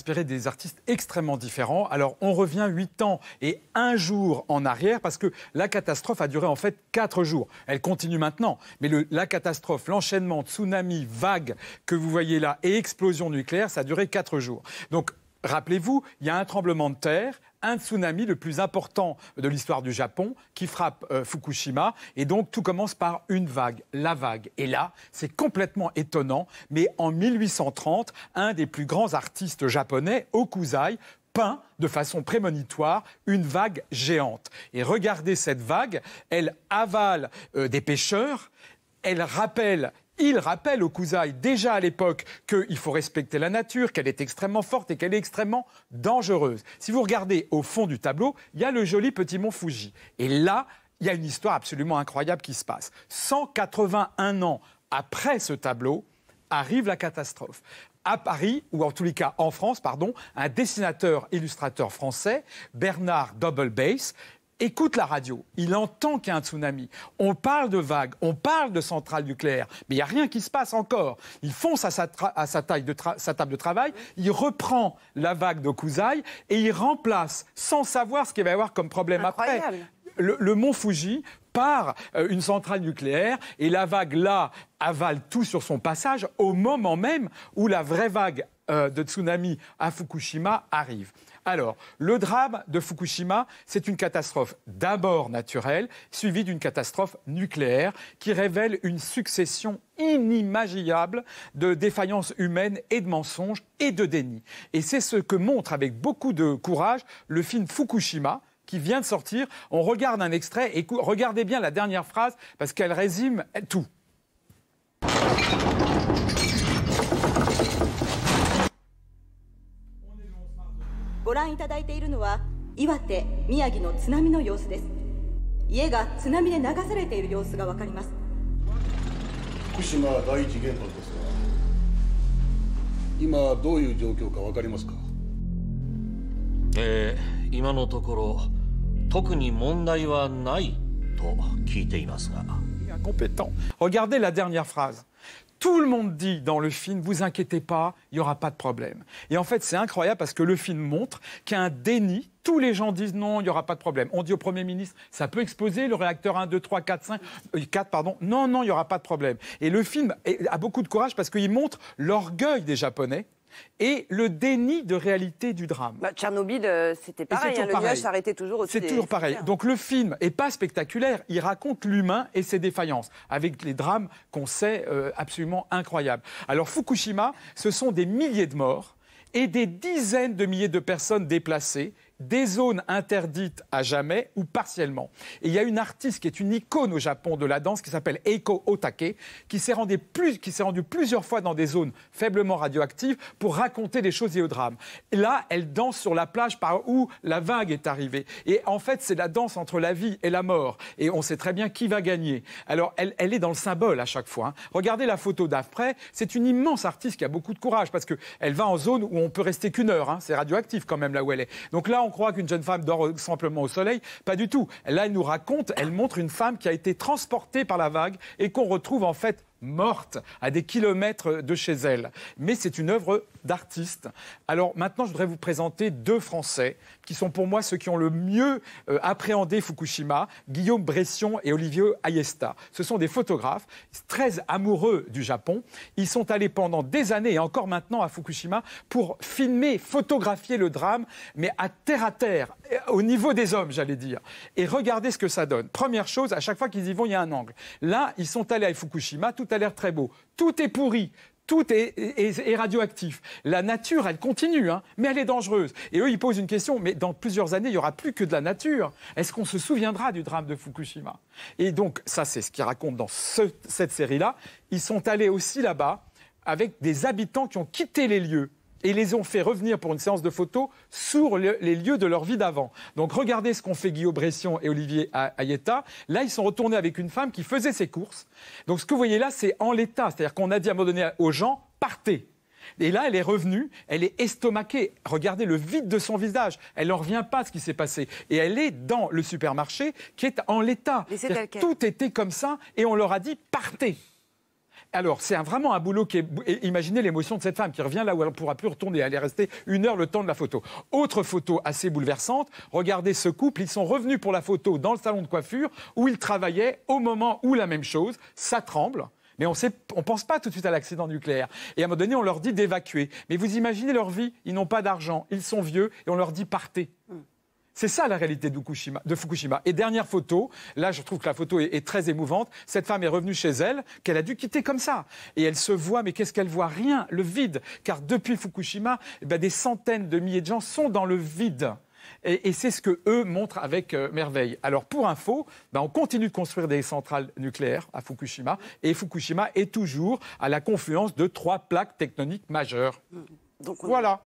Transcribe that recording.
inspiré des artistes extrêmement différents. Alors, on revient 8 ans et 1 jour en arrière, parce que la catastrophe a duré en fait 4 jours. Elle continue maintenant, mais la catastrophe, l'enchaînement, tsunami, vague que vous voyez là et explosion nucléaire, ça a duré 4 jours. Donc, rappelez-vous, il y a un tremblement de terre, un tsunami, le plus important de l'histoire du Japon, qui frappe Fukushima. Et donc, tout commence par une vague, la vague. Et là, c'est complètement étonnant, mais en 1830, un des plus grands artistes japonais, Hokusai, peint de façon prémonitoire une vague géante. Et regardez cette vague, elle avale des pêcheurs, il rappelle Hokusai, déjà à l'époque, qu'il faut respecter la nature, qu'elle est extrêmement forte et qu'elle est extrêmement dangereuse. Si vous regardez au fond du tableau, il y a le joli petit mont Fuji. Et là, il y a une histoire absolument incroyable qui se passe. 181 ans après ce tableau, arrive la catastrophe. À Paris, ou en tous les cas en France, un dessinateur-illustrateur français, Bernard Doublebass, écoute la radio, il entend qu'il y a un tsunami. On parle de vagues, on parle de centrales nucléaires, mais il n'y a rien qui se passe encore. Il fonce à sa table de travail, il reprend la vague d'Hokusai et il remplace, sans savoir ce qu'il va y avoir comme problème après. Le mont Fuji par une centrale nucléaire et la vague, là, avale tout sur son passage au moment même où la vraie vague de tsunami à Fukushima arrive. Alors, le drame de Fukushima, c'est une catastrophe d'abord naturelle, suivie d'une catastrophe nucléaire qui révèle une succession inimaginable de défaillances humaines et de mensonges et de déni. Et c'est ce que montre avec beaucoup de courage le film Fukushima, qui vient de sortir. On regarde un extrait et regardez bien la dernière phrase parce qu'elle résume tout. ご覧いただいているのは岩手、宮城の津波の様子です。家が津波で流されている様子がわかります。福島第一原発ですが、今どういう状況かわかりますか？今のところ特に問題はないと聞いていますが。Incompétent. Regardez la dernière phrase. Tout le monde dit dans le film, vous inquiétez pas, il n'y aura pas de problème. Et en fait, c'est incroyable parce que le film montre qu'il y a un déni. Tous les gens disent non, il n'y aura pas de problème. On dit au Premier ministre, ça peut exploser, le réacteur 1, 2, 3, 4, 4, pardon. Non, non, il n'y aura pas de problème. Et le film a beaucoup de courage parce qu'il montre l'orgueil des Japonais et le déni de réalité du drame. Tchernobyl, c'était pareil, le nuage s'arrêtait toujours au-dessus. C'est toujours pareil. Donc le film n'est pas spectaculaire, il raconte l'humain et ses défaillances, avec les drames qu'on sait absolument incroyables. Alors Fukushima, ce sont des milliers de morts et des dizaines de milliers de personnes déplacées, des zones interdites à jamais ou partiellement. Et il y a une artiste qui est une icône au Japon de la danse qui s'appelle Eiko Otake, qui s'est rendue plusieurs fois dans des zones faiblement radioactives pour raconter des choses liées au drame. Et là, elle danse sur la plage par où la vague est arrivée. Et en fait, c'est la danse entre la vie et la mort. Et on sait très bien qui va gagner. Alors, elle est dans le symbole à chaque fois. Regardez la photo d'après. C'est une immense artiste qui a beaucoup de courage parce qu'elle va en zone où on peut rester qu'une heure. C'est radioactif quand même là où elle est. Donc là, on croit qu'une jeune femme dort simplement au soleil. Pas du tout. Là, elle montre une femme qui a été transportée par la vague et qu'on retrouve en fait morte à des kilomètres de chez elle. Mais c'est une œuvre d'artiste. Alors maintenant, je voudrais vous présenter 2 Français qui sont pour moi ceux qui ont le mieux appréhendé Fukushima, Guillaume Bression et Olivier Ayesta. Ce sont des photographes très amoureux du Japon. Ils sont allés pendant des années et encore maintenant à Fukushima pour filmer, photographier le drame, mais à terre, au niveau des hommes, j'allais dire. Et regardez ce que ça donne. Première chose, à chaque fois qu'ils y vont, il y a un angle. Là, ils sont allés à Fukushima, tout a l'air très beau. Tout est pourri. Tout est radioactif. La nature, elle continue, mais elle est dangereuse. Et eux, ils posent une question, mais dans plusieurs années, il n'y aura plus que de la nature. Est-ce qu'on se souviendra du drame de Fukushima? Et donc, ça, c'est ce qu'ils racontent dans cette série-là. Ils sont allés aussi là-bas avec des habitants qui ont quitté les lieux. Et les ont fait revenir pour une séance de photos sur les lieux de leur vie d'avant. Donc regardez ce qu'ont fait Guillaume Bression et Olivier Ayeta. Là, ils sont retournés avec une femme qui faisait ses courses. Donc ce que vous voyez là, c'est en l'état. C'est-à-dire qu'on a dit à un moment donné aux gens, partez. Et là, elle est revenue, elle est estomaquée. Regardez le vide de son visage. Elle n'en revient pas de ce qui s'est passé. Et elle est dans le supermarché qui est en l'état. Tout était comme ça et on leur a dit, partez. Alors, c'est vraiment un boulot qui est... Imaginez l'émotion de cette femme qui revient là où elle ne pourra plus retourner. Elle est restée 1 heure le temps de la photo. Autre photo assez bouleversante. Regardez ce couple. Ils sont revenus pour la photo dans le salon de coiffure où ils travaillaient au moment où la même chose. Ça tremble. Mais on ne pense pas tout de suite à l'accident nucléaire. Et à un moment donné, on leur dit d'évacuer. Mais vous imaginez leur vie. Ils n'ont pas d'argent. Ils sont vieux. Et on leur dit partez. C'est ça la réalité de Fukushima. Et dernière photo, là je trouve que la photo est très émouvante. Cette femme est revenue chez elle, qu'elle a dû quitter comme ça. Et elle se voit, mais qu'est-ce qu'elle voit? Rien, le vide. Car depuis Fukushima, des centaines de milliers de gens sont dans le vide. Et c'est ce qu'eux montrent avec merveille. Alors pour info, on continue de construire des centrales nucléaires à Fukushima. Et Fukushima est toujours à la confluence de 3 plaques tectoniques majeures. Donc voilà.